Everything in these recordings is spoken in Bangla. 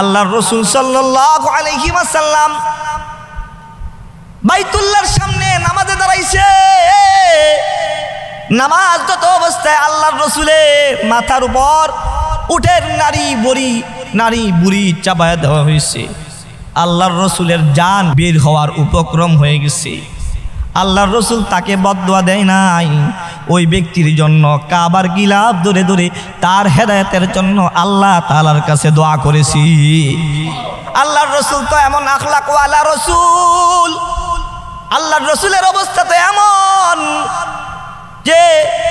আল্লাহর রাসূল সাল্লাল্লাহু আলাইহি ওয়াসাল্লাম বাইতুল্লাহর সামনে নামাজে দাঁড়াইছে। নামাজ যত অবস্থায় আল্লাহর রাসূলের মাথার উপর উটের নারী বুড়ি চাপায়া দেওয়া হয়েছে। আল্লাহর রাসূলের জান বের হওয়ার উপক্রম হয়ে গেছে। আল্লাহর রাসূল তাকে বদদুয়া দেয় নাই, ওই ব্যক্তির জন্য কাবার গিলাফ ধরে ধরে তার হেদায়েতের জন্য আল্লাহ তাআলার কাছে দোয়া করেছি। আল্লাহর রাসূল তো এমন আখলাক ওয়ালা রাসূল, আল্লাহর রাসূলের অবস্থা তো এমন যে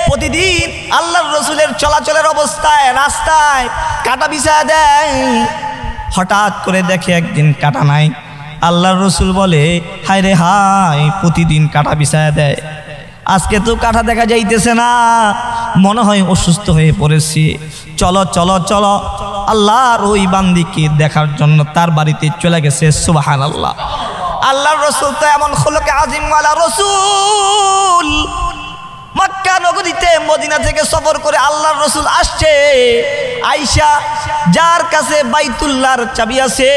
প্রতিদিন আল্লাহর রাসূলের চলাচলের অবস্থায় রাস্তায় কাটা বিছায়া দেয়। হঠাৎ করে দেখে একদিন কাটা নাই। আল্লাহর রাসূল বলে, হায় রে হায়, প্রতিদিন কাটা বিছায়া দেয়, আজকে তো কাটা দেখা যাইতেছে না, মনে হয় অসুস্থ হয়ে পড়েছি। চলো চলো চলো, আল্লাহর ওই বান্দিকে দেখার জন্য তার বাড়িতে চলে গেছে। সুবহানাল্লাহ। আল্লাহর রাসূল তো এমন খুলুকে আজিম ওয়ালা রাসূল। মক্কা নগরীতে মদিনা থেকে সফর করে আল্লাহর রাসূল আসছে। আয়েশা যার কাছে বাইতুল্লাহর চাবি আছে,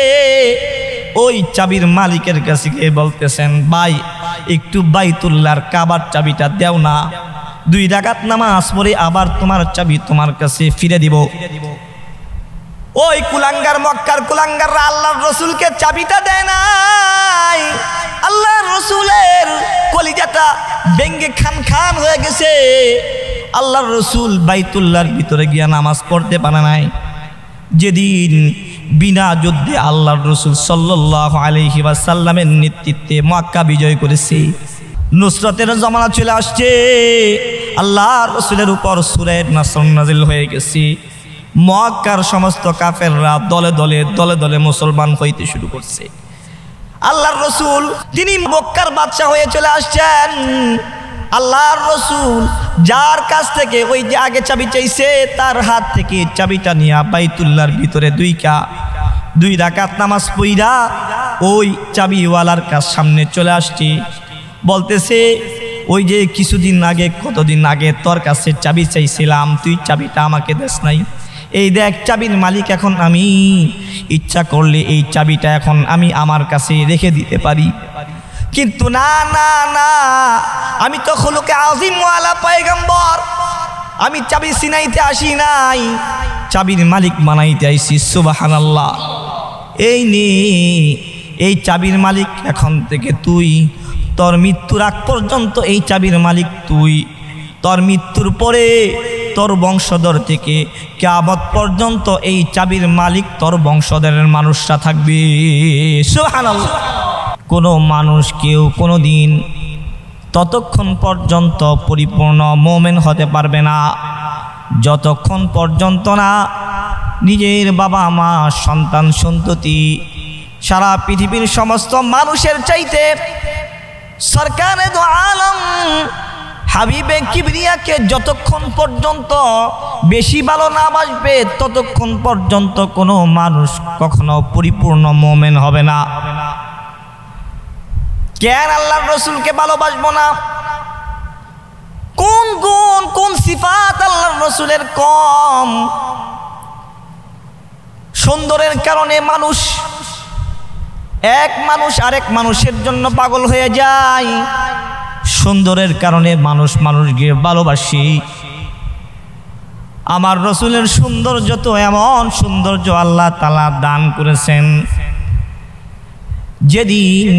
ওই চাবির মালিকের কাছে গিয়ে বলতেছেন, ভাই একটু বাইতুল্লাহর কাবার চাবিটা দাও না, 2 রাকাত নামাজ পড়ে আবার তোমার চাবি তোমার কাছে ফিরে দিব। ওই কুলাঙ্গার, মক্কার কুলাঙ্গাররা আল্লাহর রাসূলকে চাবিটা দেয় নাই। আল্লাহর রাসূলের কলিজাটা ভেঙ্গে খান খান হয়ে গেছে। আল্লাহর রাসূল বাইতুল্লাহর ভিতরে গিয়া নামাজ পড়তে পারে নাই। যেদিন বিনা যুদ্ধে আল্লাহর রাসূল সাল্লাল্লাহু আলাইহি ওয়াসাল্লামের নেতৃত্বে মক্কা বিজয় করেছে, নুসরতের জমানা চলে আসছে, আল্লাহর রাসূলের উপর সূরা নাসর নাযিল হয়ে গেছে। মক্কার সমস্ত কাফেররা দলে দলে মুসলমান হইতে শুরু করছে। আল্লাহর রাসূল তিনি মক্কার বাদশা হয়ে চলে আসছেন। আল্লাহর রাসূল যার কাছ থেকে ওই যে আগে চাবি চাইছে, তার হাত থেকে চাবিটা নিয়ে বাইতুল্লাহর ভিতরে 2 রাকাত নামাজ পড়া ওই চাবিওয়ালার কাছ সামনে চলে আসছি। বলতেছে, ওই যে কিছুদিন আগে, কতদিন আগে তোর কাছে চাবি চাইছিলাম, তুই চাবিটা আমাকে দেস নাই। এই দেখ চাবির মালিক এখন আমি, ইচ্ছা করলে এই চাবিটা এখন আমি আমার কাছে রেখে দিতে পারি, কিন্তু না না না, আমি তো খুলুকে আজিম ওয়ালা পয়গম্বর, আমি চাবি ছিনাইতে আসি নাই, চাবির মালিক বানাইতে আইছি। সুবহানাল্লাহ। এই নে এই চাবির মালিক, এখন থেকে তুই, তোর মৃত্যুর আগ পর্যন্ত এই চাবির মালিক তুই, তোর মৃত্যুর পরে তোর বংশধর থেকে কিয়ামত পর্যন্ত এই চাবির মালিক তোর বংশধরের মানুষরা থাকবে। সুবহানাল্লাহ। কোনো মানুষ কেউ কোনো দিন ততক্ষণ পর্যন্ত পরিপূর্ণ মুমিন হতে পারবে না যতক্ষণ পর্যন্ত না নিজের বাবা মা, সন্তান সন্ততি, সারা পৃথিবীর সমস্ত মানুষের চাইতে সরকারে দো আলম হাবিবে কিবরিয়াকে যতক্ষণ পর্যন্ত বেশি ভালো না বাসবে, ততক্ষণ পর্যন্ত কোনো মানুষ কখনো পরিপূর্ণ মুমিন হবে না। কেন আল্লাহর রাসূলকে ভালোবাসবো না? কোন গুণ, কোন সিফাত আল্লাহর রাসূলের কম? সুন্দরের কারণে এক মানুষ আরেক মানুষের জন্য পাগল হয়ে যায়। সুন্দরের কারণে মানুষকে ভালোবাসি। আমার রাসূলের সৌন্দর্য তো এমন সৌন্দর্য আল্লাহ তাআলা দান করেছেন, যেদিন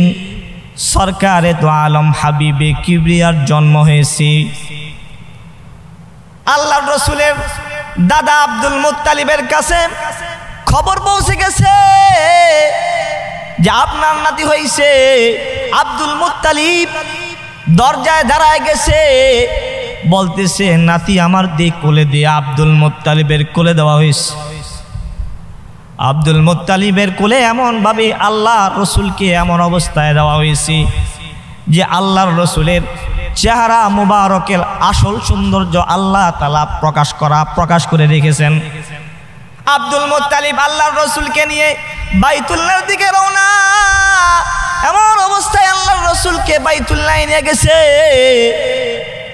সরকারে দো আলম হাবিবে কিবরিয়ার জন্ম হয়েছে, আল্লাহর রাসূলের দাদা আব্দুল মুত্তালিবের কাছে খবর পৌঁছে গেছে যে আপনার নাতি হয়েছে। আব্দুল মুত্তালিব দরজায় দাঁড়ায় গেছে, বলতেছে, নাতি আমার দে, কোলে দে। আব্দুল মুত্তালিবের কোলে দেওয়া হয়েছে। আব্দুল মুত্তালিবের কোলে এমনভাবে আল্লাহ রসুলকে এমন অবস্থায় দেওয়া হয়েছে যে আল্লাহর রসুলের চেহারা মুবারকের আসল সৌন্দর্য আল্লাহ তাআলা প্রকাশ করে রেখেছেন। আব্দুল মুত্তালিব আল্লাহর রসুলকে নিয়ে বাইতুল্লাহর দিকে রওনা। এমন অবস্থায় আল্লাহর রসুলকে বাইতুল্লাহ নিয়ে গেছে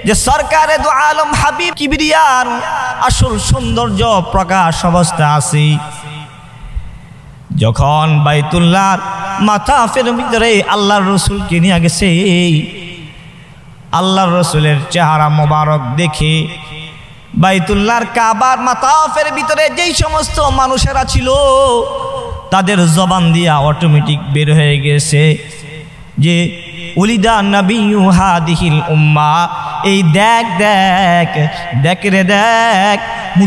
যে সরকারে দো আলম হাবিব কিবরিয়ার আসল সৌন্দর্য প্রকাশ অবস্থা আছে। যখন বাইতুল্লাহর মাতাফের ভিতরে আল্লাহর রসুলকে নিয়ে গেছে, আল্লাহর রসুলের চেহারা মোবারক দেখে বাইতুল্লাহর কাবার মাতাফের ভিতরে যেই সমস্ত মানুষেরা ছিল তাদের জবান দিয়া অটোমেটিক বের হয়ে গেছে যে উলিদা নবিয়্যু হাদিহিল উম্মাহ, এই দেখ দেখ দেখ রে দেখ,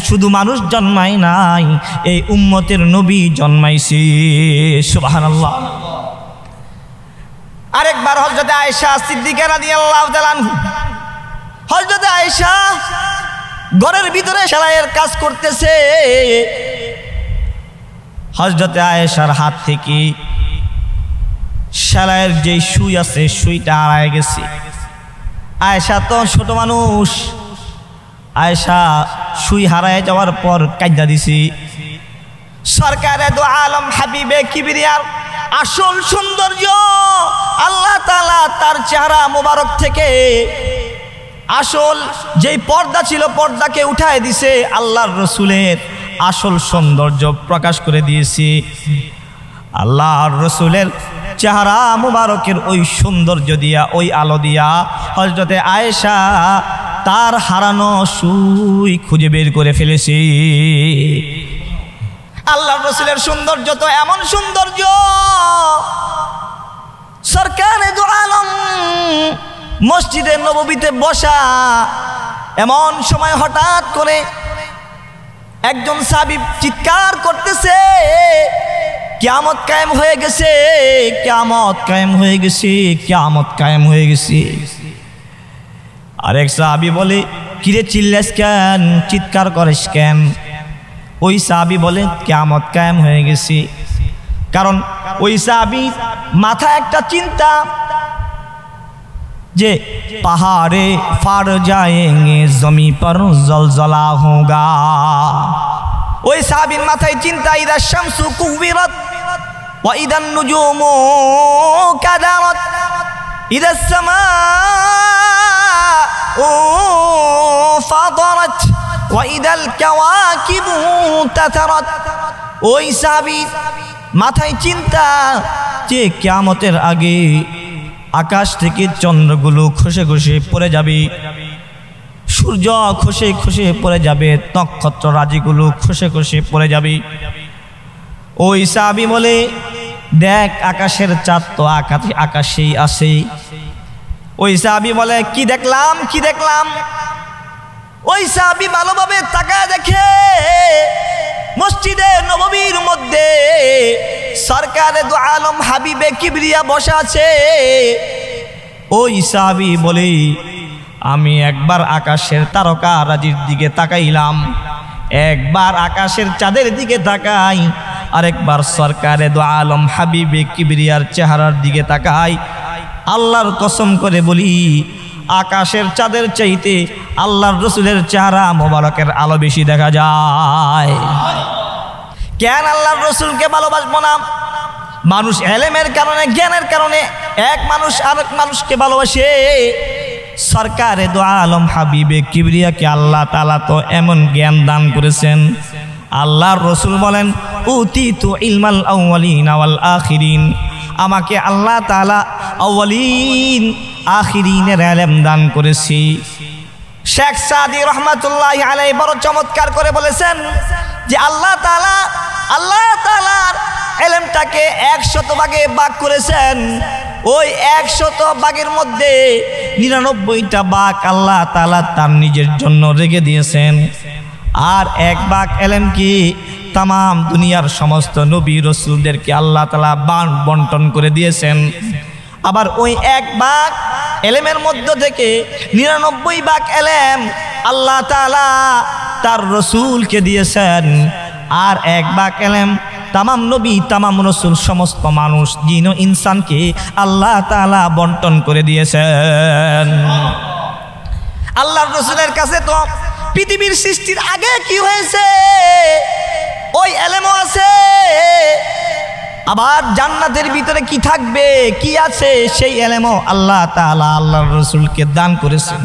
শুধু মানুষ জন্মায় নাই, এই উম্মতের নবী জন্মাইছে। সুবহানাল্লাহ। আরেকবার হযরত আয়েশা সিদ্দিকা রাদিয়াল্লাহু তাআলা আনহা, হযরত আয়েশা ঘরের ভিতরে সেলাইয়ের কাজ করতেছে, হযরত আয়েশার হাত থেকে সেলাইয়ের যে সুই আছে সুইটা হারায় গেছে। আয়েশা তো ছোট মানুষ, আয়েশা সুই হারায় যাওয়ার পর কাঁদা দিছি। সরকারে দু আলম হাবিবে কিবরিয়ার আসল সৌন্দর্য আল্লাহ তাআলা তার চেহারা মোবারক থেকে আসল যেই পর্দা ছিল পর্দাকে উঠায় দিছে, আল্লাহর রসুলের আসল সৌন্দর্য প্রকাশ করে দিয়েছে। আল্লাহর রসুলের চেহারা মুবারকের ওই সৌন্দর্য দিয়া, ওই আলো দিয়া হযরতে আয়েশা তার হারানো সুই খুঁজে বের করে ফেলেছে। আল্লাহর রসুলের সৌন্দর্য তো এমন সৌন্দর্য, সরকারে দু আলম মসজিদে নববীতে বসা, এমন সময় হঠাৎ করে একজন সাহাবী চিৎকার করতেছে, কিয়ামত কায়েম হয়ে গেছে, কিয়ামত কায়েম হয়ে গেছে, কিয়ামত কায়েম হয়ে গেছে। আরেক সাহাবী বলে, কিরে চিল্লাস কেন, চিৎকার করিস কেন? ওই সাহাবী বলে, কিয়ামত কায়েম হয়ে গেছে। কারণ ওই সাহাবী মাথায় একটা চিন্তা যে पहाड़े फाड़ जाएंगे जमी पर जलजला होगा। ওই সাহাবীর মাথায় চিন্তা, ইদা শামসু কুবিরাত ওয়া ইদান নুজুমু কাদারাত ইদা সামাউ ফাদারাত ওয়া ইদাল কাওয়াকিবু তাতারাত। ওই সাহাবীর মাথায় চিন্তা যে কিয়ামতের আগে আকাশ থেকে চন্দ্রগুলো খসে খসে পড়ে যাবে, সূর্য খসে খসে পড়ে যাবে, নক্ষত্র রাজিগুলো খসে খসে পড়ে যাবে। ওই সাহাবী বলে, দেখ আকাশের চাঁদ তো আকাশেই আসে। ওই সাহাবী বলে, কি দেখলাম কি দেখলাম? ওই সাহাবী ভালোভাবে তাকায় দেখে মসজিদে নববীর মধ্যে সরকারে দু আলম হাবিবে কিবরিয়া বসা আছে। ওই সাহাবী বলে, আমি একবার আকাশের তারকা রাজির দিকে তাকাইলাম, একবার আকাশের চাঁদের দিকে তাকাই, আরেকবার সরকারে দু আলম হাবিবে কিবরিয়ার চেহারার দিকে তাকাই। আল্লাহর কসম করে বলি, আকাশের চাঁদের চাইতে আল্লাহর রসুলের চেহারা মোবারকের আলো বেশি দেখা যায়। কেন আল্লাহর রসুলকে ভালোবাসবো না? মানুষ এলেমের কারণে, জ্ঞানের কারণে এক মানুষ আরেক মানুষকে ভালোবাসে। সরকারে দু আলম হাবিবে কিবরিয়াকে আল্লাহ তাআলা তো এমন জ্ঞান দান করেছেন। আল্লাহর রসুল বলেন, উতিতু ইলমাল আউয়ালিন ওয়াল আখিরিন, আমাকে আল্লাহ তাআলা আউয়ালিন আখিরিনের ইলম দান করেছি। শেখ সাদি রহমাতুল্লাহি আলাইহি বড় চমৎকার করে বলেছেন যে আল্লাহ তাআলার ইলমটাকে 100 ভাগে ভাগ করেছেন। ওই 100 ভাগের মধ্যে 99টা ভাগ আল্লাহ তাআলা তার নিজের জন্য রেখে দিয়েছেন, আর 1 ভাগ ইলম কি তাম দুনিয়ার সমস্ত নবী রাসূলদেরকে আল্লাহ তাআলা বন্টন করে দিয়েছেন। আবার ওই 1 ভাগ ইলমের মধ্য থেকে 99 ভাগ ইলম আল্লাহ তাআলা তার রাসূলকে দিয়েছেন, আর 1 ভাগ ইলম তামাম নবী তামাম রাসূল সমস্ত মানুষ জিন ও ইনসানকে আল্লাহ তাআলা বন্টন করে দিয়েছেন। আল্লাহর রাসূলের কাছে তো পৃথিবীর সৃষ্টির আগে কি হয়েছে ওই ইলমও আছে, আবার জান্নাতের ভিতরে কি থাকবে কি আছে সেই ইলমও আল্লাহ তাআলা আল্লাহর রাসূলকে দান করেছেন।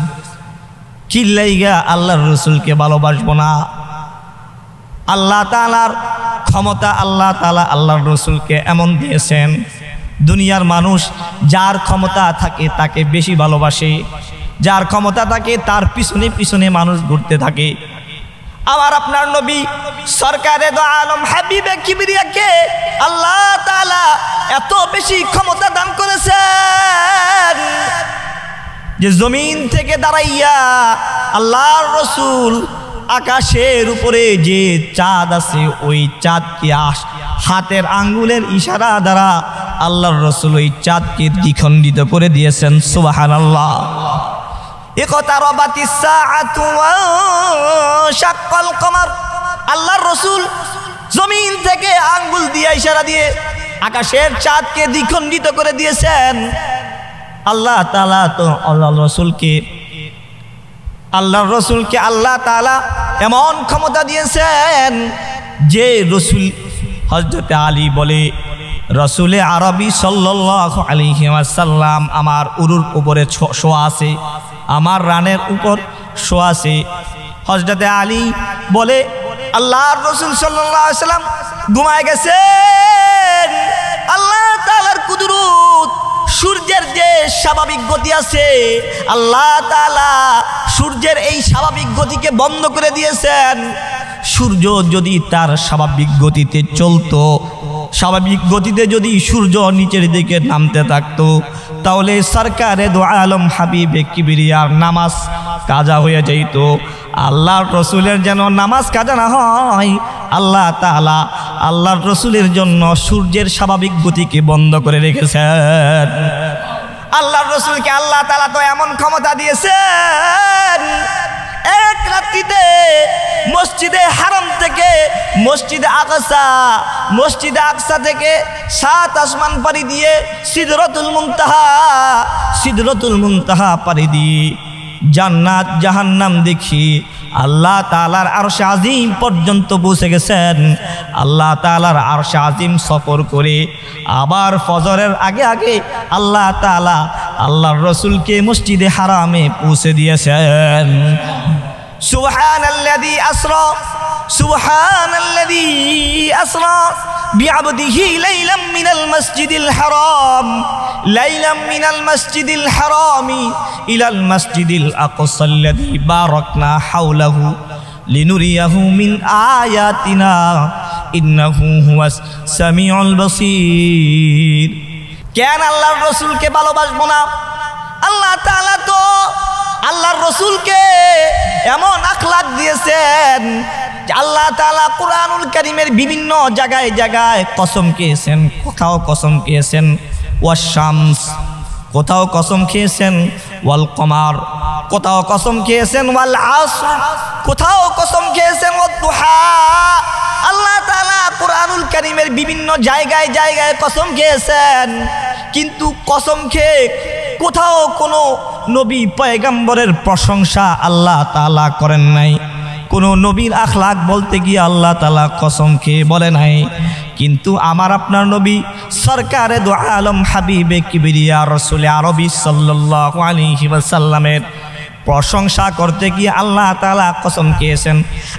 কি লাইগা আল্লাহর রাসূলকে ভালোবাসবো না? আল্লাহ তাআলার ক্ষমতা আল্লাহ তাআলা আল্লাহর রসুলকে এমন দিয়েছেন, দুনিয়ার মানুষ যার ক্ষমতা থাকে তাকে বেশি ভালোবাসে, যার ক্ষমতা থাকে তার পিছনে পিছনে মানুষ ঘুরতে থাকে। আবার আপনার নবী সরকারে দো আলম হাবিবে কিবরিয়াকে আল্লাহ তাআলা এত বেশি ক্ষমতা দান করেছেন যে জমিন থেকে দাঁড়াইয়া আল্লাহর রসুল আকাশের উপরে যে চাঁদ আছে ওই চাঁদকে হাতের আঙ্গুলের ইশারা দ্বারা আল্লাহর রসুল ওই চাঁদকে দ্বিখণ্ডিত করে দিয়েছেন। সুবহানাল্লাহ। ইকতারাবাতিস সাআতু ওয়া শাক্কাল কমার, আল্লাহর রসুল জমিন থেকে আঙ্গুল দিয়ে ইশারা দিয়ে আকাশের চাঁদকে দ্বিখণ্ডিত করে দিয়েছেন। আল্লাহ তাআলা তো আল্লাহর রসুলকে আল্লাহ তাআলা এমন ক্ষমতা দিয়েছেন যে রসুল হযরত আলী বলে, রসুলে আরবি সাল্লাল্লাহু আলাইহি ওয়াসাল্লাম আমার উরুর উপরে শোয়া আছে, আমার রানের উপর শোয়া আছে। হযরত আলী বলে আল্লাহর রসুল সাল্লাল্লাহু আলাইহি ওয়াসাল্লাম ঘুমায় গেছেন। আল্লাহ তাআলার কুদরত, সূর্যের যে স্বাভাবিক গতি আছে আল্লাহ তাআলা সূর্যের এই স্বাভাবিক গতিকে বন্ধ করে দিয়েছেন। সূর্য যদি তার স্বাভাবিক গতিতে চলতো, স্বাভাবিক গতিতে যদি সূর্য নিচের দিকে নামতে থাকতো, তাহলে সরকারে দো আলম হাবিবে কিবরিয়ার নামাজ কাজা হয়ে যাইত। আল্লাহর রসুলের যেন নামাজ কাজা না হয়, আল্লাহ তাআলা আল্লাহর রসুলের জন্য সূর্যের স্বাভাবিক গতিকে বন্ধ করে রেখেছেন। আল্লাহর রসুলকে আল্লাহ তাআলা তো এমন ক্ষমতা দিয়েছেন, এক রাত্রিতে মসজিদে হারাম থেকে মসজিদে আকসা থেকে 7 আসমান পাড়ি দিয়ে সিদরাতুল মুনতাহা পাড়ি দিয়ে জান্নাত জাহান্নাম দেখি আল্লাহ তাআলার আরশে আজিম পর্যন্ত পৌঁছে গেছেন। আল্লাহ তাআলার আরশে আজিম সফর করে আবার ফজরের আগে আগে আল্লাহ তাআলা আল্লাহর রসুলকে মসজিদে হারামে পৌঁছে দিয়েছেন। সুবহানাল্লাযী আসরা বিআবদিহি লাইলাম মিনাল মাসজিদিল হারামি ইলাল মাসজিদিল আকসাল্লাযী বারাকনা হাওলাহু লিনুরিয়াহু মিন আয়াতিনা ইন্নাহু হুয়াস সামিউল বাসীর। কেন আল্লাহর রসুলকে ভালোবাসবো না? আল্লাহ তাআলা তো আল্লাহর রসুলকে এমন আখলাক দিয়েছেন, আল্লাহ তাআলা কুরআনুল কারীমের বিভিন্ন জায়গায় জায়গায় কসম খেয়েছেন। কোথাও কসম খেয়েছেন ওয়াস শামস, কোথাও কসম খেয়েছেন ওয়াল কমার, কোথাও কসম খেয়েছেন ওয়াল আসর, কোথাও কসম খেয়েছেন ওয়াদ দুহা। আল্লাহ তাআলা কুরআনুল কারীমের বিভিন্ন জায়গায় জায়গায় কসম খেয়েছেন, কিন্তু কসম খেয়ে কোথাও কোনো নবী পয়গম্বরের প্রশংসা আল্লাহ তাআলা করেন নাই। কোনো নবীর আখলাক বলতে গিয়ে আল্লাহ তাআলা কসম খেয়ে বলে নাই। কিন্তু আমার আপনার নবী সরকারে দো আলম হাবিবে কিবরিয়া রসুল আরবি সাল্লাল্লাহু আলাইহি ওয়াসাল্লামের প্রশংসা করতে গিয়ে আল্লাহ তাআলা কসম খেয়েছেন।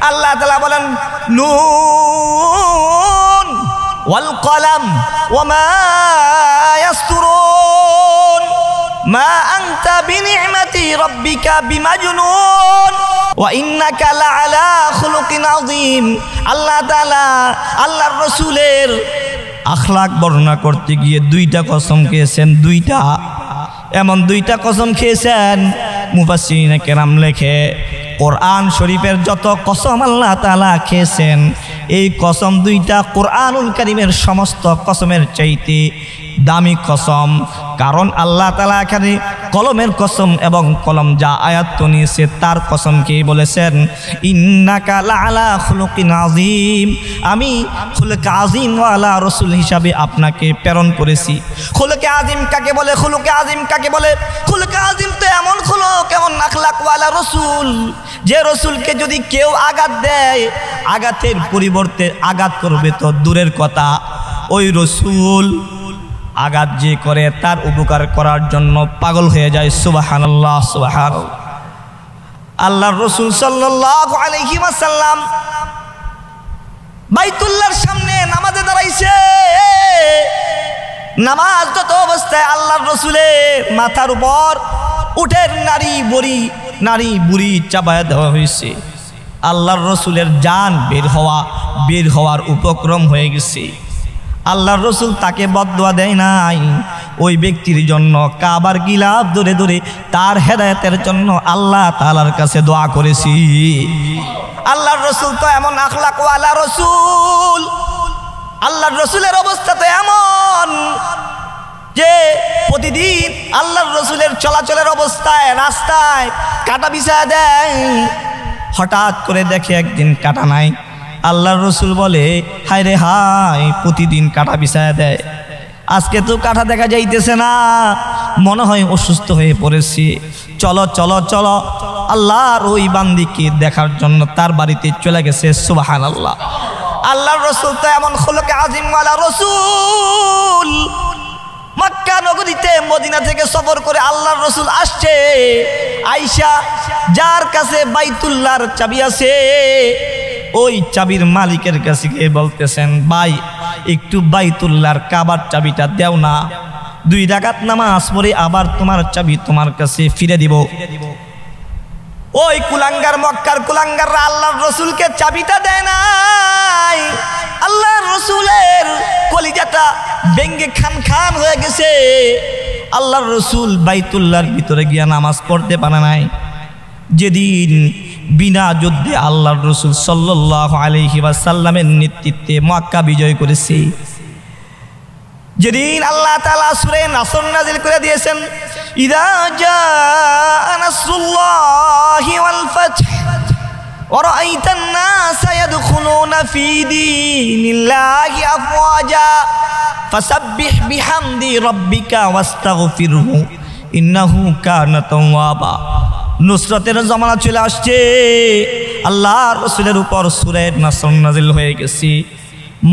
আল্লাহ তাআলা বলেন নুন ওয়াল কলম ওয়া মা ইয়াসতুরুন মা আনতা বিনি'মাতি রাব্বিকা বিমাজনুন ওয়া ইন্নাকা লাআলা খুলুকিন আযীম। আল্লাহ তাআলা আল্লাহর রাসূলের আখলাক বর্ণনা করতে গিয়ে 2টা কসম খেয়েছেন। এমন 2টা কসম খেয়েছেন মুফাসসিরিনে কেরাম লেখে কোরআন শরীফের যত কসম আল্লাহ তাআলা খেয়েছেন, এই কসম 2টা কোরআনুল কারীমের সমস্ত কসমের চাইতে দামি কসম। কারণ আল্লাহ তাআলা এখানে কলমের কসম এবং কলম যা আয়াত নিয়েছে তার কসমকে বলেছেন ইন্নাকা লাআলা খুলুকিন আযীম, আমি খুলুক আযীম ওয়ালা রাসূল হিসাবে আপনাকে প্রেরণ করেছি। খুলুক আযীম কাকে বলে? খুলুক আযীম কাকে বলে? খুলুক আযীম তো এমন খুলুক, এমন আখলাক ওয়ালা রাসূল, যে রাসূলকে যদি কেউ আঘাত দেয়, আঘাতের পরিবর্তে আঘাত করবে তো দূরের কথা, ওই রাসূল আঘাত যে করে তার উপকার করার জন্য পাগল হয়ে যায়। সুবহানাল্লাহ, সুবহানাল্লাহ। আল্লাহর রাসূল সাল্লাল্লাহু আলাইহি ওয়াসাল্লাম বাইতুল্লাহর সামনে নামাজে দাঁড়াইছে। নামাজ যত অবস্থায় আল্লাহর রসুলের মাথার উপর উটের নারী বুড়ি চাপায়া দেওয়া হয়েছে। আল্লাহর রসুলের জান বের হওয়ার উপক্রম হয়ে গেছে। আল্লাহর রসুল তাকে বদদুয়া দেয় নাই, ওই ব্যক্তির জন্য কাবার গিলাফ ধরে ধরে তার হেদায়েতের জন্য আল্লাহ তাআলার কাছে দোয়া করেছি। আল্লাহর রসুল তো এমন আখলাক ওয়ালা রসুল, আল্লাহর রসুলের অবস্থা তো এমন যে প্রতিদিন আল্লাহর রসুলের চলাচলের অবস্থায় রাস্তায় কাটা বিছায়া দেয়। হঠাৎ করে দেখে একদিন কাটা নাই। আল্লাহর রসুল বলে, হায় রে হায়, প্রতিদিন কাটা বিছায়া দেয়, আজকে তো কাটা দেখা যাইতেছে না, মনে হয় অসুস্থ হয়ে পড়েছি। চলো চলো চলো, আল্লাহর ওই বান্দিকে দেখার জন্য তার বাড়িতে চলে গেছে। সুবহানাল্লাহ। আল্লাহর রসুল তো এমন খুলুকে আজিম ওয়ালা রসুল। মক্কা নগরীতে মদিনা থেকে সফর করে আল্লাহর রসুল আসছে। আয়েশা যার কাছে বাইতুল্লাহর চাবি আছে, ওই চাবির মালিকের কাছে গিয়ে বলতেছেন, ভাই একটু বাইতুল্লাহর কাবার চাবিটা দেও না, 2 রাকাত নামাজ পড়ে আবার তোমার চাবি তোমার কাছে ফিরে দিব। ওই কুলাঙ্গার, মক্কার কুলাঙ্গাররা আল্লাহর রসুলকে চাবিটা দেয় নাই। আল্লাহর রসুলের কলিজাটা ভেঙ্গে খান খান হয়ে গেছে। আল্লাহর রসুল বাইতুল্লাহর ভিতরে গিয়া নামাজ পড়তে পারে নাই। যেদিন বিনা যুদ্ধে আল্লাহর রসুল সাল্লাল্লাহু আলাইহি ওয়াসাল্লামের নেতৃত্বে মক্কা বিজয় করেছে, যেদিন আল্লাহ তাআলা সূরা নাসর নাযিল করে দিয়েছেন, ইযা জাআ নাসরুল্লাহি ওয়াল ফাth ওয়া রাআইতান নাসা ইয়াদখুলুনা ফী দীনিল্লাহি আফওয়াজা ফাসাব্বিহ বিহামদি রাব্বিকা ওয়াস্তাগফিরহু ইন্নাহু কানা তাওয়াবা। নুসরতের জামানা চলে আসছে। আল্লাহর রাসূলের উপর সূরা নাসর নাযিল হয়ে গেছে।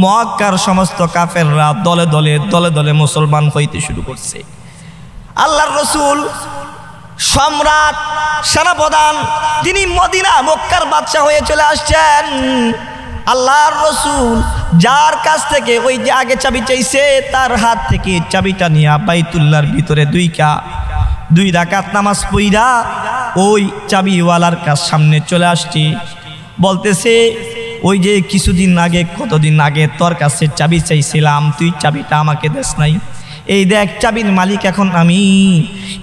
মক্কার সমস্ত কাফেররা দলে দলে মুসলমান হইতে শুরু করছে। আল্লাহর রসুল সম্রাট, সেনাপ্রধান, তিনি মদিনা মক্কার বাদশা হয়ে চলে আসছেন। আল্লাহর রসুল যার কাছ থেকে ওই যে আগে চাবি চাইছে, তার হাত থেকে চাবিটা নিয়ে বাইতুল্লাহর ভিতরে 2 রাকাত নামাজ পড়া ওই চাবিওয়ালার কাছ সামনে চলে আসছে। বলতেছে, ওই যে কিছুদিন আগে, কতদিন আগে তোর কাছে চাবি চাইছিলাম, তুই চাবিটা আমাকে দেস নাই। এই দেখ চাবির মালিক এখন আমি,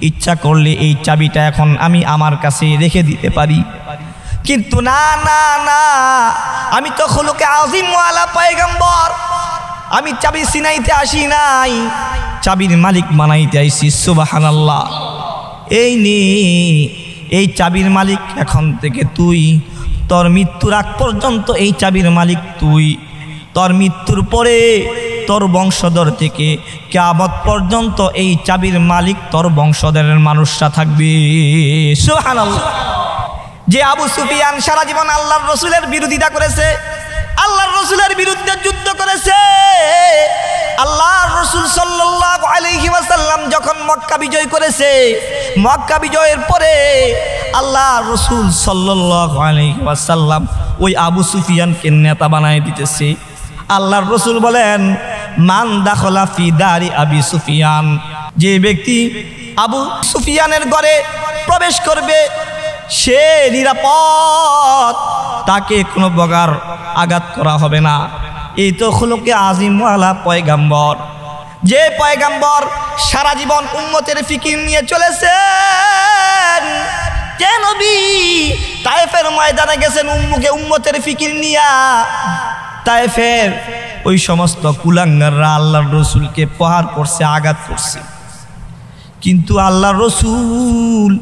ইচ্ছা করলে এই চাবিটা এখন আমি আমার কাছে রেখে দিতে পারি, কিন্তু না না না, আমি তো খুলুকে আজিম ওয়ালা পয়গম্বর, আমি চাবি ছিনাইতে আসি নাই, চাবির মালিক বানাইতে আইছি। সুবহানাল্লাহ। এই নে, এই চাবির মালিক এখন থেকে তুই, তোর মৃত্যুর আগ পর্যন্ত এই চাবির মালিক তুই, তোর মৃত্যুর পরে তোর বংশধর থেকে কিয়ামত পর্যন্ত এই চাবির মালিক তোর বংশধরের মানুষরা থাকবে। সুবহানাল্লাহ। যে আবু সুফিয়ান সারা জীবন আল্লাহর রসুলের বিরোধিতা করেছে, আল্লাহর রসুলের বিরুদ্ধে যুদ্ধ করেছে, আল্লাহর রসুল সাল্লাল্লাহু আলাইহি ওয়াসাল্লাম যখন মক্কা বিজয় করেছে, মক্কা বিজয়ের পরে আল্লাহর রসুল সাল্লাল্লাহু আলাইহি ওয়াসাল্লাম ওই আবু সুফিয়ানকে নেতা বানায় দিতেছে। আল্লাহর রসুল বলেন, মান দাখলা ফি দারি আবি সুফিয়ান, যে ব্যক্তি আবু সুফিয়ানের ঘরে প্রবেশ করবে সে নিরাপদ, তাকে কোনো প্রকার আঘাত করা হবে না। এই তো খুলুকে আজিম ওয়ালা পয়গাম্বর, যে পয়গাম্বর সারা জীবন উম্মতের ফিকির নিয়ে চলেছেন। যে নবী তায়েফের ময়দানে গেছেন উম্মতের ফিকির নিয়া, তায়েফের ওই সমস্ত কুলাঙ্গাররা আল্লাহর রসুলকে প্রহার করছে, আঘাত করছে, কিন্তু আল্লাহর রসুল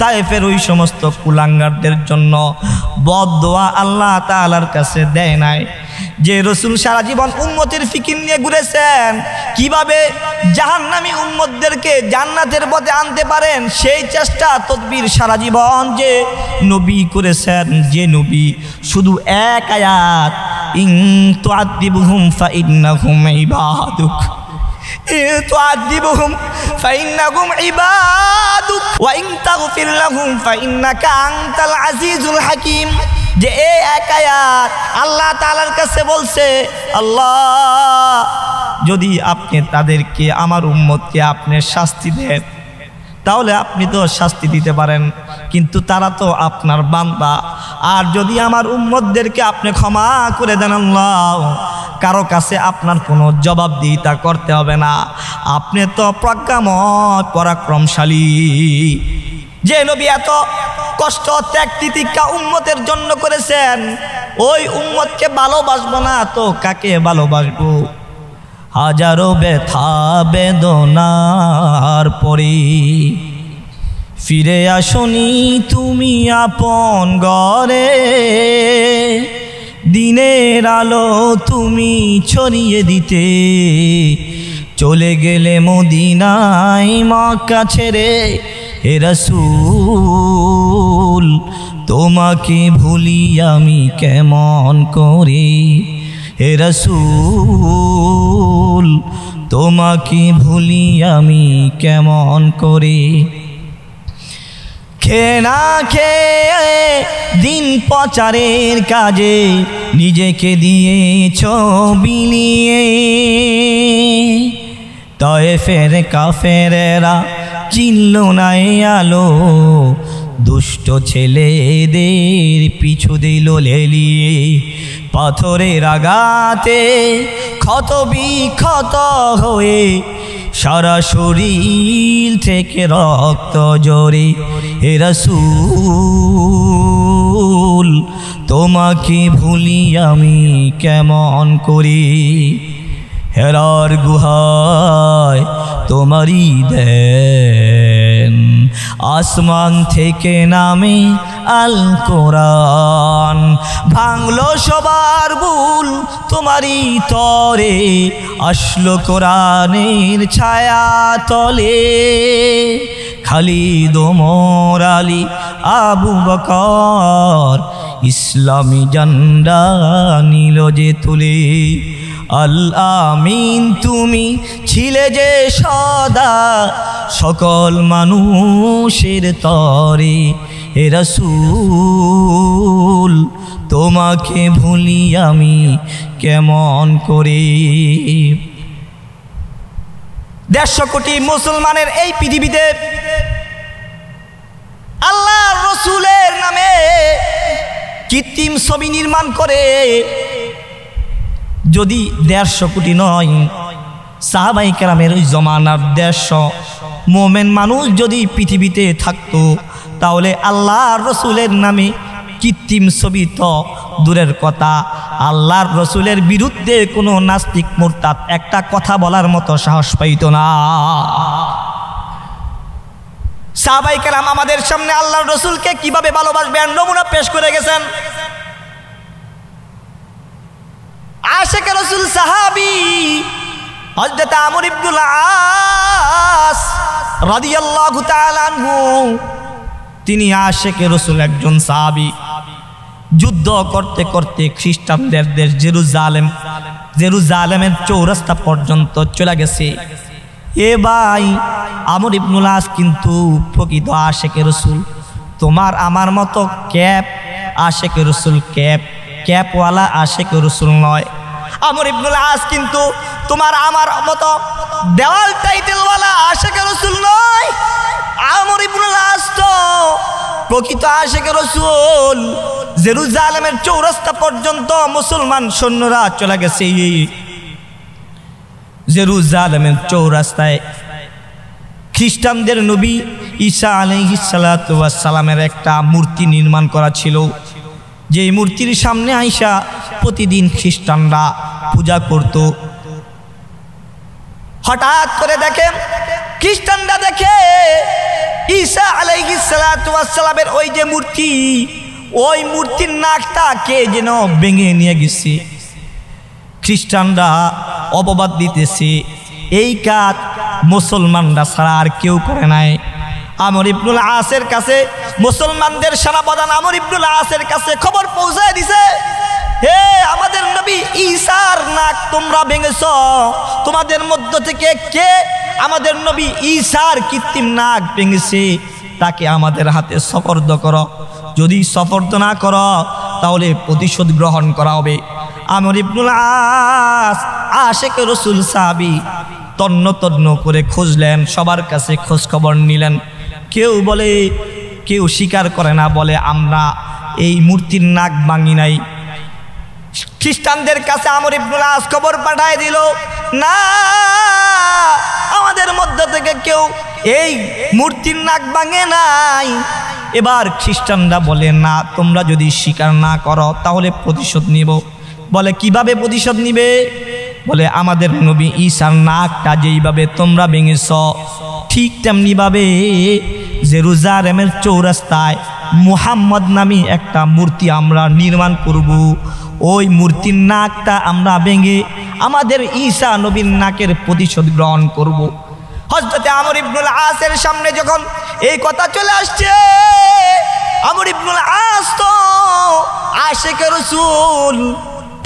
তায়েফের ওই সমস্ত কুলাঙ্গারদের জন্য বদদোয়া আল্লাহ তাআলার কাছে দেয় নাই। যে রসুল সারা জীবন উম্মতের ফিকির নিয়ে ঘুরেছেন, কিভাবে জাহান্নামী উম্মতদেরকে জান্নাতের পথে আনতে পারেন, সেই চেষ্টা তদবির সারা জীবন যে নবী করেছেন, যে নবী শুধু এক আয়াত, ইন তুআযিবহুম ফাইন্নাহুম ইবাদুক, ইন তুআযিবহুম ফাইন্নাহুম ইবাদুক ওয়া ইন তাগফির লাহুম ফাইন্নাকা আনতাল আজিজুল হাকীম। যে এই এক আয়াত আল্লাহ তাআলার কাছে বলছে, আল্লাহ যদি আপনি তাদেরকে আমার উম্মতকে আপনি শাস্তি দেন তাহলে আপনি তো শাস্তি দিতে পারেন, কিন্তু তারা তো আপনার বান্দা। আর যদি আমার উম্মতদেরকে আপনি ক্ষমা করে দেন আল্লাহ, কারো কাছে আপনার কোনো জবাবদিহিতা করতে হবে না, আপনি তো প্রজ্ঞাময় পরাক্রমশালী। যে নবী এত কষ্ট ত্যাগ তিতিক্ষা উম্মতের জন্য করেছেন, ওই উম্মতকে ভালোবাসবো না তো কাকে ভালোবাসবো? হাজারো ব্যথা বেদনার পরে ফিরে আসনি তুমি আপন ঘরে, দিনের আলো তুমি ছড়িয়ে দিতে চলে গেলে মদিনায় মক্কা ছেড়ে। হে রাসূল তোমাকে ভুলি আমি কেমন করে, হে রাসূল তোমাকে ভুলি আমি কেমন করে। খেয়ে না খেয়ে দিন প্রচারের কাজে নিজেকে দিয়েছ বিলিয়ে, তায়েফের কাফেরেরা চিনল না আলো, দুষ্ট ছেলেদের পিছু দিল লেলিয়ে। পাথরের আঘাতে ক্ষত বিক্ষত হয়ে সারা শরীর থেকে রক্ত ঝরে। হে রাসূল তোমাকে ভুলি আমি কেমন করি, হেরার গুহায় তোমারই দেন আসমান থেকে নামে আল কোরআন, ভাঙলো সবার ভুল তোমারই তরে, আসলো কোরআনের ছায়া তলে। খালিদ ওমর আলী আবু বকর ইসলামী ঝান্ডা নিল যে তুলে। আল আমিন তুমি ছিলে যে সদা সকল মানুষের তরে। হে রাসূল তোমাকে ভুলি আমি কেমন করে। 150 কোটি মুসলমানের এই পৃথিবীতে আল্লাহর রাসূলের নামে কৃত্রিম ছবি নির্মাণ করে যদি 150 কোটি নয়, সাহাবায়ে কেরামের ওই জমানার 150 মোমেন মানুষ যদি পৃথিবীতে থাকতো, তাহলে আল্লাহর রাসূলের নামে কৃত্রিম ছবি তো দূরের কথা, আল্লাহর রাসূলের বিরুদ্ধে কোনো নাস্তিক মুরতাদ একটা কথা বলার মতো সাহস পাইত না। সাহাবায়ে কেরাম আমাদের সামনে আল্লাহর রাসূলকে কিভাবে ভালোবাসবেন নমুনা পেশ করে গেছেন। আশিক রাসূল সাহাবী হযরত আমর ইবনুল আস রাদিয়াল্লাহু তাআলা আনহু, তিনি আশিক রাসূল একজন সাহাবী। যুদ্ধ করতে করতে খ্রিস্টানদের দেশ জেরুজালেমের চৌরাস্তা পর্যন্ত চলে গেছে। এ ভাই আমর ইবনুল আস কিন্তু প্রকৃত আশিক রাসূল, তোমার আমার মতো আশিক রাসূল ক্যাপওয়ালা আশিক রাসূল নয়। আমর ইবনুল আস কিন্তু তোমার আমার মতো দেওয়াল টাইটেলওয়ালা আশিক রাসূল নয়। আমর ইবনুল আস তো প্রকৃত আশিক রাসূল। জেরুজালেমের চৌরাস্তা পর্যন্ত মুসলমান সৈন্যরা চলে গেছে। জেরুজালেমের চৌরাস্তায় খ্রিস্টানদের নবী ঈসা আলাইহিস সালাতু ওয়াস সালামের একটা মূর্তি নির্মাণ করা ছিল, যে মূর্তির সামনে আইসা প্রতিদিন খ্রিস্টানরা পূজা করত। হঠাৎ করে দেখে খ্রিস্টানরা দেখে ঈসা আলাইহিস সালাতু ওয়াস সালামের ওই যে মূর্তি, ওই মূর্তির নাকটা কে যেন ভেঙে নিয়ে গেছে। খ্রিস্টানরা অপবাদ দিতেছে, এই কাজ মুসলমানরা ছাড়া আর কেউ করে নাই। আমর ইবনুল আসের কাছে মুসলমানদের সেনাপ্রধান আমর ইবনুল আসের কাছে খবর পৌঁছায় দিছে, হে আমাদের নবী ঈসার নাক তোমরা ভেঙেছ, তোমাদের মধ্য থেকে কে আমাদের নবী ঈসার কৃত্রিম নাক ভেঙেছে তাকে আমাদের হাতে সুপর্দ করো, যদি সুপর্দ না করো তাহলে প্রতিশোধ গ্রহণ করা হবে। আমর ইবনুল আস আশিক রাসূল সাহাবী তন্ন তন্ন করে খুঁজলেন, সবার কাছে খোঁজ খবর নিলেন। কেউ বলে, কেউ স্বীকার করে না, বলে আমরা এই মূর্তির নাক ভাঙি নাই। খ্রিস্টানদের কাছে আমর ইবনুল আস খবর পাঠায় দিল, না, আমাদের মধ্য থেকে কেউ এই মূর্তির নাক ভাঙে নাই। এবার খ্রিস্টানরা বলে, না, তোমরা যদি স্বীকার না করো তাহলে প্রতিশোধ নিব। বলে কিভাবে প্রতিশোধ নিবে? বলে আমাদের নবী ঈসার নাকটা যেইভাবে তোমরা ভেঙেছ ঠিক তেমনিভাবে জেরুজালেমের চৌরাস্তায় মুহাম্মদ নামী একটা মূর্তি আমরা নির্মাণ করব। ওই মূর্তির নাকটা আমরা ভেঙে আমাদের ঈসা নবীর নাকের প্রতিশোধ গ্রহণ করব। হযরতে আমর ইবনুল আসের সামনে যখন এই কথা চলে আসছে, আমর ইবনুল আস তো আশিকে রাসূল,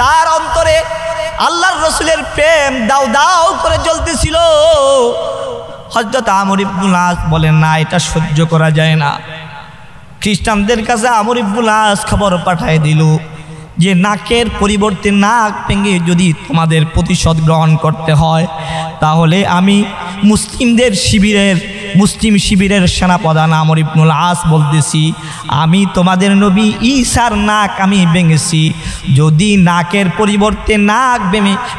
তার অন্তরে আল্লাহর রাসূলের প্রেম দাও দাও করে জ্বলতেছিল। হযরত আমর ইবনুল আস বলেন, না, এটা সহ্য করা যায় না। খ্রিস্টানদের কাছে আমর ইবনুল আস খবর পাঠায় দিল যে নাকের পরিবর্তে নাক ভেঙে যদি তোমাদের প্রতিশোধ গ্রহণ করতে হয় তাহলে আমি মুসলিম শিবিরের সেনাপ্রধান আমর ইবনুল আস বলতেছি, আমি তোমাদের নবী ঈসার নাক আমি ভেঙেছি। যদি নাকের পরিবর্তে নাক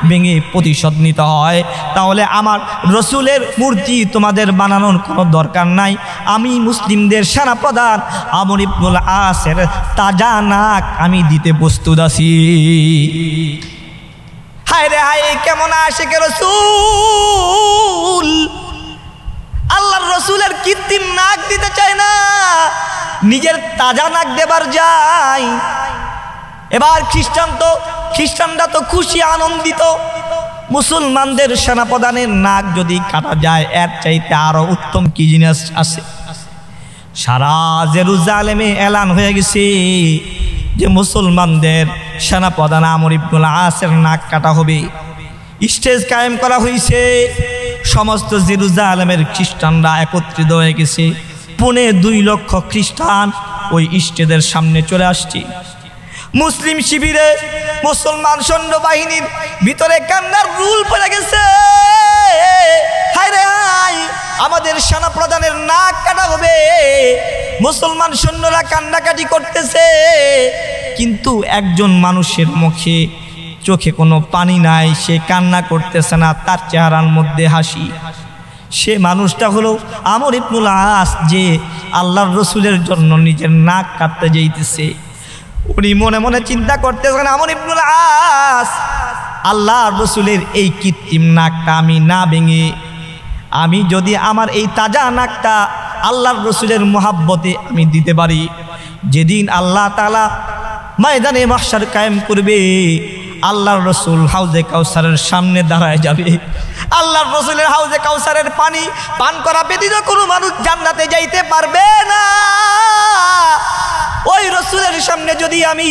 ভেঙে প্রতিশোধ নিতে হয় তাহলে আমার রসুলের মূর্তি তোমাদের বানানোর কোনো দরকার নাই। আমি মুসলিমদের সেনাপ্রধান আমর ইবনুল আসের তাজা নাক আমি দিতে প্রস্তুত আছি। হায় রে হায়, কেমন আশিকে রাসূল আল্লাহর রসুলের কৃত্রিম নাক দিতে চায় না, নিজের তাজা নাক দেবার যায়। এবার খ্রিস্টানরা তো খুশি, আনন্দিত। মুসলমানদের সেনাপ্রধানের নাক যদি কাটা যায় এর চাইতে আরো উত্তম কি জিনিস আছে? সারা জেরুজালেমে এলান হয়ে গেছে যে মুসলমানদের সেনাপ্রধান আমর ইবনুল আসের নাক কাটা হবে। স্টেজ কায়েম করা হয়েছে, সমস্ত জেরুজালেমের খ্রিস্টানরা একত্রিত হয়ে গেছে। 2.5 লক্ষ খ্রিস্টান ওই স্টেজের সামনে চলে আসছে। মুসলিম শিবিরে মুসলমান সৈন্যবাহিনীর ভিতরে কান্নার রুল পড়ে গেছে। হায় রে হায়, আমাদের সেনাপ্রধানের নাক কাটা হবে। মুসলমান সৈন্যরা কান্নাকাটি করতেছে, কিন্তু একজন মানুষের চোখে কোনো পানি নাই, সে কান্না করতেছে না, তার চেহারার মধ্যে হাসি। সে মানুষটা হলো আমর ইবনুল আস, যে আল্লাহর রসুলের জন্য নিজের নাক কাটতে যাইতেছে। উনি মনে মনে চিন্তা করতেছেন, আমর ইবনুল আস, আল্লাহর রসুলের এই কৃত্রিম নাকটা আমি না ভেঙে আমি যদি আমার এই তাজা নাকটা আল্লাহর রসুলের মোহাব্বতে আমি দিতে পারি, যেদিন আল্লাহ তাআলা ময়দানে মাহশার কায়েম করবে, আল্লাহর রসুল হাউজে কাউসারের সামনে দাঁড়ায় যাবে। আল্লাহর রসুলের হাউজে কাউসারের পানি পান করা ব্যতীত কোনো মানুষ জান্নাতে যাইতে পারবে না। ওই রসুলের সামনে যদি আমি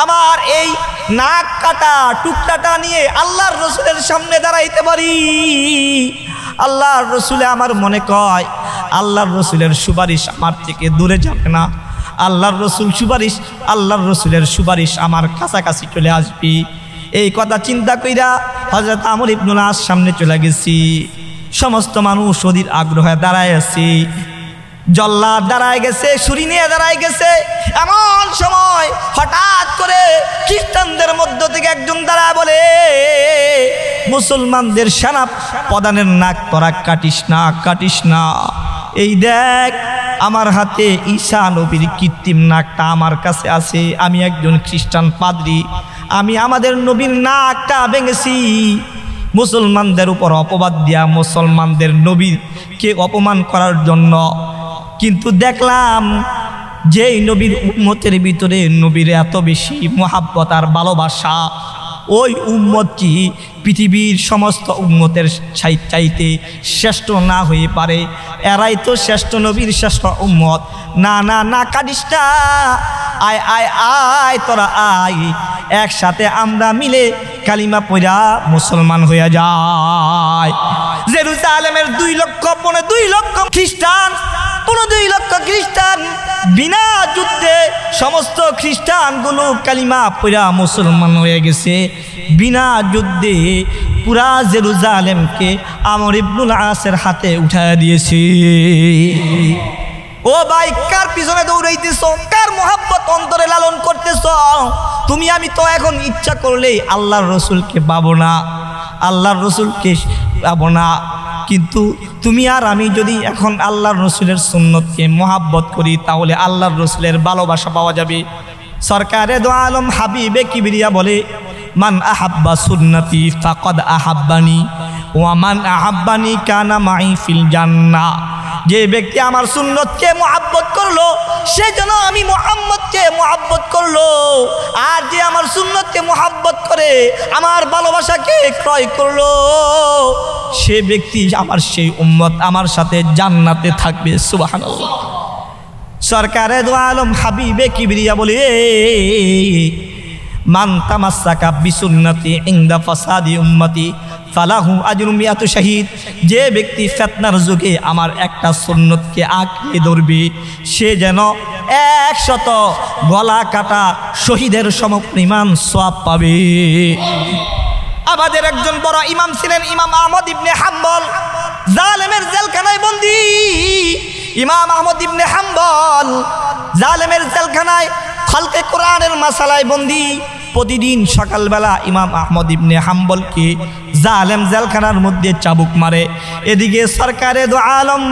আমার এই নাক কাটা টুকটাটা নিয়ে আল্লাহর রসুলের সামনে দাঁড়াইতে পারি, আল্লাহর রসুলে আমার মনে কয় আল্লাহর রসুলের সুপারিশ আমার থেকে দূরে যাবে না। আল্লাহর রসুলের সুপারিশ আমার কাছাকাছি চলে আসবি। এই কথা চিন্তা কইরা হযরত আমর ইবনুল আস সামনে চলে গেছি। সমস্ত মানুষ অধীর আগ্রহে দাঁড়ায় আছে। জল্লাদ দাঁড়ায় গেছে, ছুরি নিয়ে দাঁড়ায় গেছে। এমন সময় হঠাৎ করে খ্রিস্টানদের মধ্য থেকে একজন দাঁড়ায় বলে, মুসলমানদের সেনা প্রধানের নাক তোরা কাটিস না। এই দেখ, আমার হাতে ঈসা নবীর কৃত্রিম নাকটা আমার কাছে আছে। আমি একজন খ্রিস্টান পাদ্রী, আমি আমাদের নবীর নাকটা ভেঙেছি। মুসলমানদের উপর অপবাদ দিয়া মুসলমানদের নবীকে অপমান করার জন্য। কিন্তু দেখলাম যেই নবীর উম্মতের ভিতরে নবীর এত বেশি মহাব্বত আর ভালোবাসা, ওই উম্মত কি পৃথিবীর সমস্ত উম্মতের চাইতে শ্রেষ্ঠ না হয়ে পারে? এরাই তো শ্রেষ্ঠ নবীর শ্রেষ্ঠ উম্মত। না কাটিস না, আয় তোরা আয়, একসাথে আমরা মিলে কালিমা পড়া মুসলমান হয়ে যায়। জেরুজালেমের 2 লক্ষ খ্রিস্টান বিনা যুদ্ধে সমস্ত খ্রিস্টানগুলো কালিমা পড়া মুসলমান হয়ে গেছে। বিনা যুদ্ধে পুরা জেরুজালেমকে আমর ইবনুল আসের হাতে উঠায় দিয়েছে। ও ভাই, কার পিছনে দৌড়াইতেছ? কার মোহাব্বত অন্তরে লালন করতেছ? তুমি আমি তো এখন ইচ্ছা করলেই আল্লাহর রসুলকে পাবো না, আল্লাহর রসুলকে পাবো না। কিন্তু তুমি আর আমি যদি এখন আল্লাহর রসুলের সুন্নতকে মোহাব্বত করি, তাহলে আল্লাহর রসুলের ভালোবাসা পাওয়া যাবে। সরকারে দো আলম হাবিবে কিবরিয়া বলে, মান আহাব্বা সুন্নতি ফাকাদ আহাব্বানি ওয়া মান আহাব্বানি কানা মাই ফিল জান্নাহ। যে ব্যক্তি আমার সুন্নতকে মোহাব্বত করলো, সে যেন আমি মুহাম্মদকে মোহাব্বত করলো। আর যে আমার সুন্নতকে মোহাব্বত করে আমার ভালোবাসাকে ক্রয় করলো, সে ব্যক্তি আমার সেই উম্মত আমার সাথে জান্নাতে থাকবে। সুবহানাল্লাহ। সরকারে দো আলম হাবিবে কিবরিয়া বলে, মান তামাসসাকা বিসুন্নতি ইনদা ফাসাদি উম্মতি ফালাহু আজরুম মিয়াতু শাহীদ। যে ব্যক্তি ফিতনার যুগে আমার একটা সুন্নতকে আঁকড়ে ধরবে, সে যেন 100 গলা কাটা শহীদের সমপরিমাণ সওয়াব পাবে। আমাদের একজন বড় ইমাম ছিলেন ইমাম আহমদ ইবনে হাম্বল, জালেমের জেলখানায় বন্দী। ইমাম আহমদ ইবনে হাম্বল জালেমের জেলখানায় খালকে কোরআনের মাসালায় বন্দী। প্রতিদিন সকালবেলা ইমাম আহমদ ইবনে হাম্বলকে জালেম জেলখানার মধ্যে চাবুক মারে। এদিকে সরকারে দো আলম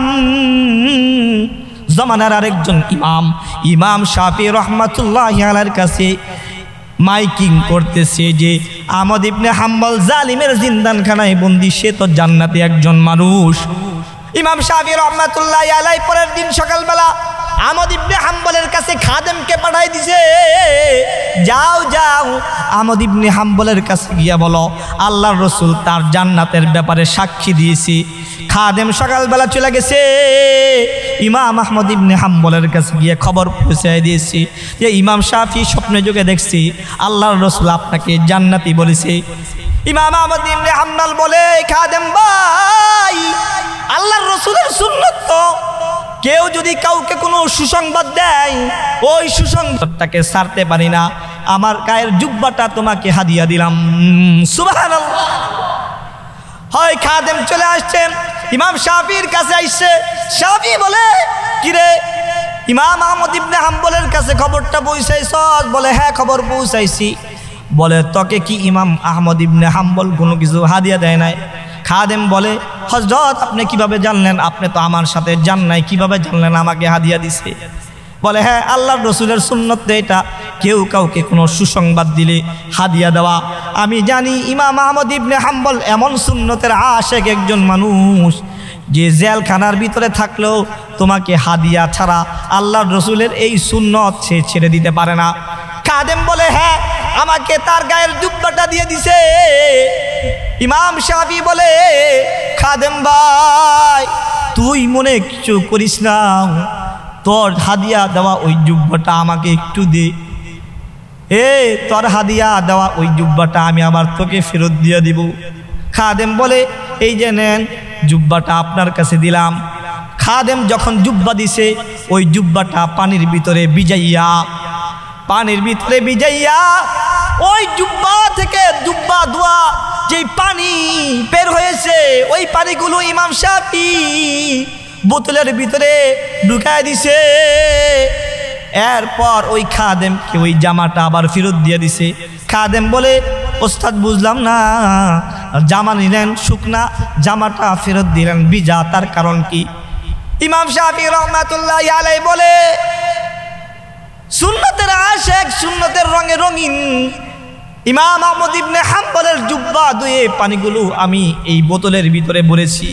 জমানার আরেকজন ইমাম, ইমাম শাফি রহমাতুল্লাহি আলাইহির কাছে মাইকিং করতেছে যে আহমদ ইবনে হাম্বল জালিমের জিন্দানখানায় বন্দী, সে তো জান্নাতে একজন মানুষ। ইমাম শাফি রহমাতুল্লাহি আলাইহি পরের দিন সকালবেলা আহমদ ইবনে হাম্বলের কাছে খাদেমকে পাঠাই দিছে, যাও যাও আহমদ ইবনে হাম্বলের কাছে গিয়া বলো আল্লাহর রসুল তার জান্নাতের ব্যাপারে সাক্ষী দিয়েছি। খাদেম সকালবেলা চলে গেছে, ইমাম আহমদ ইবনে হাম্বলের কাছে গিয়ে খবর পৌঁছায় দিয়েছি যে ইমাম শাফি স্বপ্নে যোগে দেখছি আল্লাহর রসুল আপনাকে জান্নাতি বলেছে। ইমাম আহমদ ইবনে হাম্বল বলে, খাদেম ভাই, আল্লাহর রসুলের সুন্নত তো কেউ যদি কাউকে কোনো সুসংবাদ দেয়, ওই সুসংবাদটাকে ছাড়তে পারি না। আমার গায়ের জুব্বাটা তোমাকে হাদিয়া দিলাম। সুবহানাল্লাহ। হয় খাদেম চলে আসছেন, ইমাম শাফির কাছে আইসে। শাফি বলে, কিরে ইমাম আহমদ ইবনে হাম্বলের কাছে খবরটা পৌঁছাইছ? বলে, হ্যাঁ খবর পৌঁছাইছি। বলে, তোকে কি ইমাম আহমদ ইবনে হাম্বল কোনো কিছু হাদিয়া দেয় নাই? খাদেম বলে, হযরত আপনি কিভাবে জানলেন? আপনি তো আমার সাথে যান নাই, কিভাবে জানলেন আমাকে হাদিয়া দিছে? বলে, হ্যাঁ আল্লাহর রসুলের সুন্নত এটা, কেউ কাউকে কোনো সুসংবাদ দিলে হাদিয়া দেওয়া। আমি জানি ইমাম আহমদ ইবনে হাম্বল এমন সুন্নতের আশেক একজন মানুষ যে জেলখানার ভিতরে থাকলেও তোমাকে হাদিয়া ছাড়া আল্লাহর রসুলের এই সুন্নত সে ছেড়ে দিতে পারে না। খাদেম বলে, হ্যাঁ আমাকে তার গায়ের জুব্বাটা দিয়ে দিছে। ইমাম শাফি বলে, খাদেম ভাই তুই মনে কিছু করিস না, তোর হাদিয়া দেওয়া ওই জুব্বাটা আমাকে একটু দে। তোর হাদিয়া দেওয়া ওই জুব্বাটা আমি আবার তোকে ফেরত দিয়ে দিব। খাদেম বলে, এই যে নেন জুব্বাটা আপনার কাছে দিলাম। খাদেম যখন জুব্বা দিছে, ওই জুব্বাটা পানির ভিতরে ভিজাইয়া ওই জুব্বা থেকে জুব্বা ধোয়া যেই পানি বের হয়েছে, ওই পানিগুলো ইমাম শাফি বোতলের ভিতরে ঢুকায় দিছে। এরপর ওই খাদেমকে ওই জামাটা আবার ফেরত দিয়ে দিছে। খাদেম বলে, ওস্তাদ বুঝলাম না, জামা নিলেন শুকনা, জামাটা ফেরত দিলেন ভিজা, তার কারণ কি? ইমাম শাফি রহমাতুল্লাহি আলাইহি বলে, সুন্নতের আশেক, সুন্নতের রঙে রঙিন ইমাম আহমদ ইবনে হাম্বলের জুব্বা ধুয়ে পানিগুলো আমি এই বোতলের ভিতরে ভরেছি।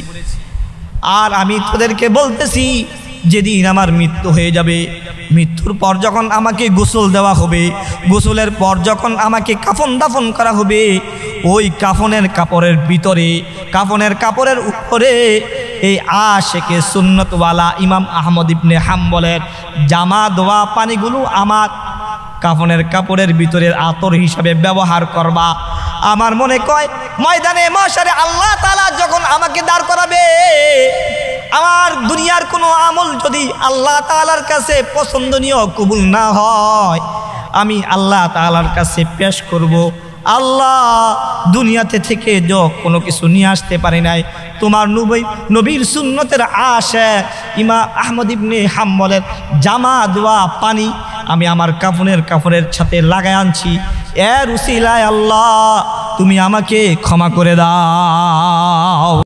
আর আমি তোদেরকে বলতেছি, যেদিন আমার মৃত্যু হয়ে যাবে, মৃত্যুর পর যখন আমাকে গোসল দেওয়া হবে, গোসলের পর যখন আমাকে কাফন দাফন করা হবে, ওই কাফনের কাপড়ের ভিতরে, কাফনের কাপড়ের উপরে এই আশেকে সুন্নতওয়ালা ইমাম আহমদ ইবনে হাম্বলের জামা ধোয়া পানিগুলো আমার কাফনের কাপড়ের ভিতরে আতর হিসাবে ব্যবহার করবা। আমার মনে কয় ময়দানে মাশারে আল্লাহ তাআলা যখন আমাকে দাঁড় করাবে, আমার দুনিয়া দুনিয়ার কোনো আমল যদি আল্লাহ তাআলার কাছে পছন্দনীয় কবুল না হয়, আমি আল্লাহ তাআলার কাছে পেশ করব, আল্লাহ দুনিয়াতে থেকে কোনো কিছু নিয়ে আসতে পারে নাই, তোমার নবীর সুন্নতের আশায় ইমাম আহমদ ইবনে হাম্বলের জামা দেওয়া পানি আমি আমার কাফনের সাথে লাগায় আনছি, এর উসিলায় আল্লাহ তুমি আমাকে ক্ষমা করে দাও।